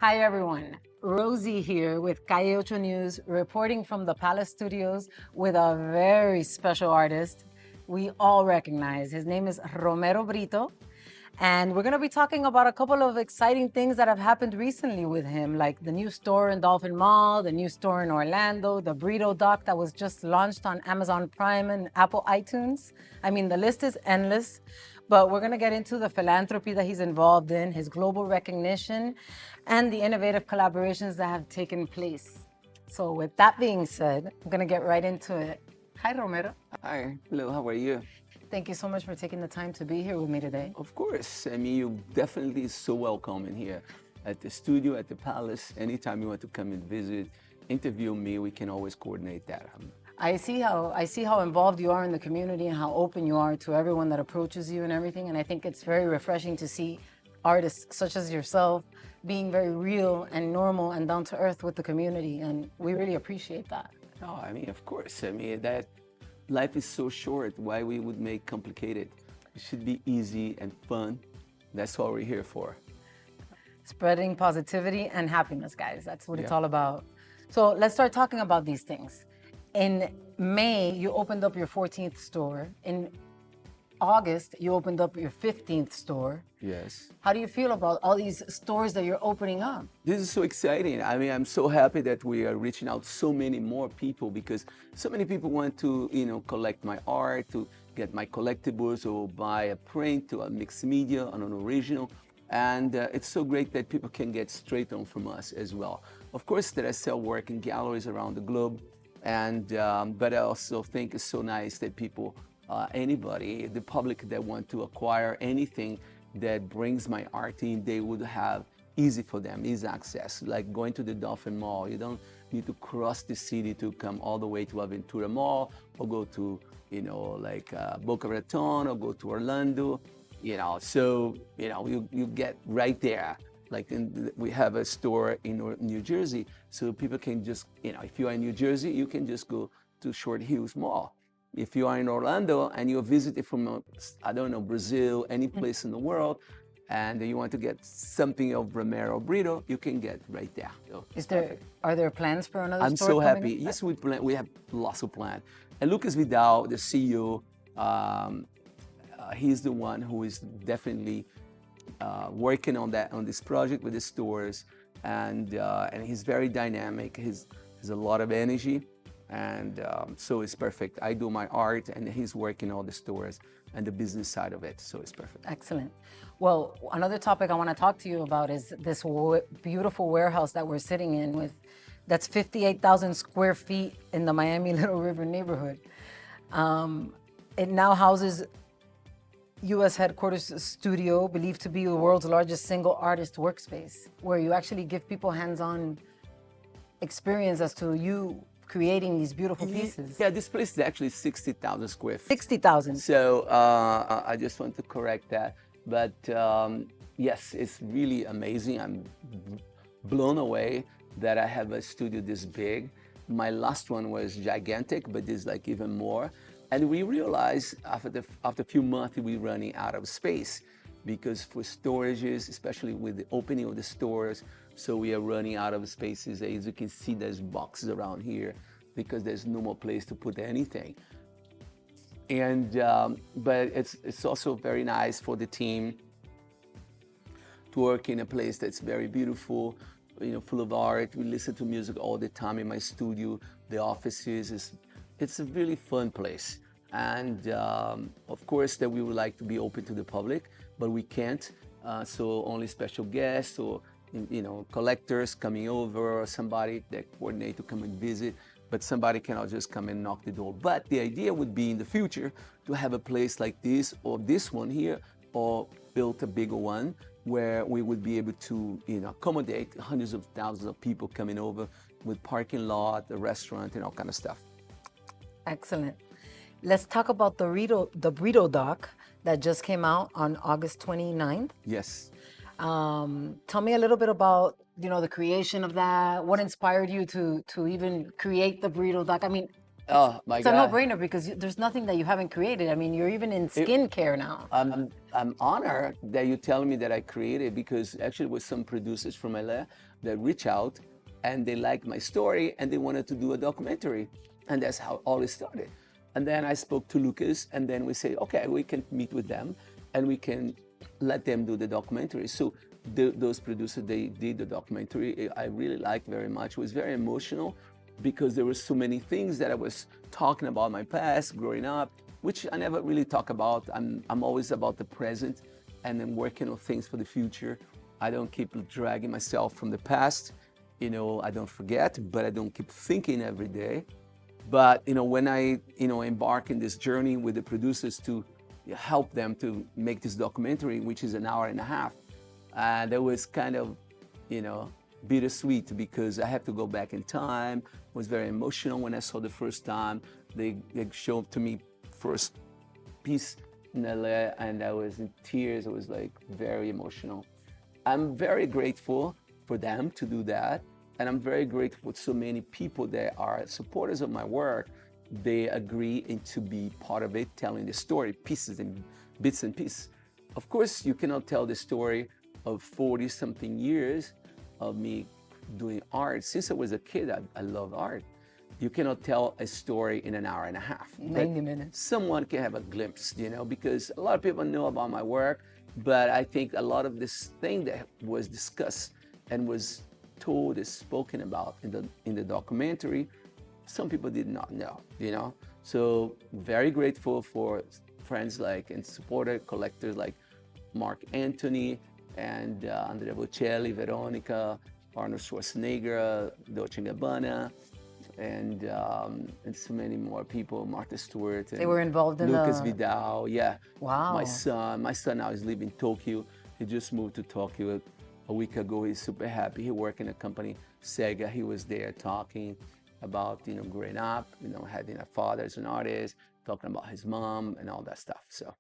Hi, everyone. Rosie here with Calle Ocho News, reporting from the Palace Studios with a very special artist we all recognize. His name is Romero Britto, and we're going to be talking about a couple of exciting things that have happened recently with him, like the new store in Dolphin Mall, the new store in Orlando, the Britto Doc that was just launched on Amazon Prime and Apple iTunes. I mean, the list is endless, but we're going to get into the philanthropy that he's involved in, his global recognition, and the innovative collaborations that have taken place. So, with that being said, I'm going to get right into it. Hi, Romero. Hi, hello, how are you? Thank you so much for taking the time to be here with me today. Of course, I mean, you definitely so welcome in here at the studio, at the Palace. Anytime you want to come and visit, interview me, we can always coordinate that. I see how involved you are in the community and how open you are to everyone that approaches you and everything. And I think it's very refreshing to see artists such as yourself being very real and normal and down to earth with the community. And we really appreciate that. No, I mean, of course, I mean, that life is so short. Why we would make complicated? It should be easy and fun. That's what we're here for. Spreading positivity and happiness, guys. That's what it's Yeah. all about. So let's start talking about these things. In May, you opened up your 14th store. In August, you opened up your 15th store. Yes. How do you feel about all these stores that you're opening up? This is so exciting. I mean, I'm so happy that we are reaching out so many more people because so many people want to, collect my art, to get my collectibles or buy a print or a mixed media on an original. And it's so great that people can get straight on from us as well. Of course, that I sell work in galleries around the globe. And but I also think it's so nice that people, anybody, the public that want to acquire anything that brings my art in, they would have easy for them, easy access. Like going to the Dolphin Mall, you don't need to cross the city to come all the way to Aventura Mall or go to, Boca Raton or go to Orlando. So you get right there. Like we have a store in New Jersey, so people can just, if you are in New Jersey, you can just go to Short Hills Mall. If you are in Orlando and you're visiting from, I don't know, Brazil, any place in the world, and you want to get something of Romero Britto, you can get right there. So Are there plans for another I'm store so coming happy. up? Yes, we have lots of plans. And Lucas Vidal, the CEO, he's the one who is definitely working on this project with the stores, and he's very dynamic. He's a lot of energy, and so it's perfect. I do my art, and he's working on the stores and the business side of it, so it's perfect. Excellent. Well, another topic I want to talk to you about is this beautiful warehouse that we're sitting in that's 58,000 square feet in the Miami Little River neighborhood. It now houses U.S. headquarters studio, believed to be the world's largest single artist workspace, where you actually give people hands-on experience as to you creating these beautiful pieces. Yeah, this place is actually 60,000 square feet. 60,000. So I just want to correct that. But yes, it's really amazing. I'm blown away that I have a studio this big. My last one was gigantic, but this is like even more. And we realized after a few months we're running out of space because for storages, especially with the opening of the stores, so we are running out of spaces. As you can see, there's boxes around here because there's no more place to put anything. And but it's also very nice for the team to work in a place that's very beautiful, full of art. We listen to music all the time in my studio. The offices it's a really fun place. And of course that we would like to be open to the public, but we can't. So only special guests or collectors coming over or somebody that coordinate to come and visit, but somebody cannot just come and knock the door. But the idea would be in the future to have a place like this or this one here, or build a bigger one where we would be able to accommodate hundreds of thousands of people coming over with parking lot, a restaurant, and all kind of stuff. Excellent. Let's talk about the Britto Doc that just came out on August 29th. Yes. Tell me a little bit about the creation of that. What inspired you to even create the Britto Doc? I mean, Oh my It's a God. no-brainer because there's nothing that you haven't created. I mean, you're even in It- skincare now. I'm honored that you tell me that I created, because actually with some producers from LA that reach out and they like my story and they wanted to do a documentary. And that's how all it started. And then I spoke to Lucas, and then we say, okay, we can meet with them and we can let them do the documentary. So those producers, they did the documentary. I really liked very much. It was very emotional because there were so many things that I was talking about my past, growing up, which I never really talk about. I'm always about the present, and then working on things for the future. I don't keep dragging myself from the past. I don't forget, but I don't keep thinking every day. But when I embark in this journey with the producers to help them to make this documentary, which is an hour and a half, that was kind of bittersweet, because I have to go back in time. It was very emotional when I saw the first time. They showed to me first piece in LA, and I was in tears. It was like very emotional. I'm very grateful for them to do that. And I'm very grateful for so many people that are supporters of my work. They agree and to be part of it, telling the story, pieces and bits and pieces. Of course, you cannot tell the story of 40 something years of me doing art. Since I was a kid, I loved art. You cannot tell a story in an hour and a half. 90 minutes. Someone can have a glimpse, because a lot of people know about my work, but I think a lot of this thing that was discussed and was told, is spoken about in the documentary, some people did not know. So very grateful for friends like and supporter collectors like Marc Anthony and Andrea Bocelli, Veronica, Arnold Schwarzenegger, Dolce Gabbana, and so many more people, Martha Stewart, and They were involved in Lucas the... Vidal. Yeah. Wow. My son now is living in Tokyo. He just moved to Tokyo a week ago. He's super happy. He worked in a company, Sega. He was there talking about growing up, having a father as an artist, talking about his mom and all that stuff. So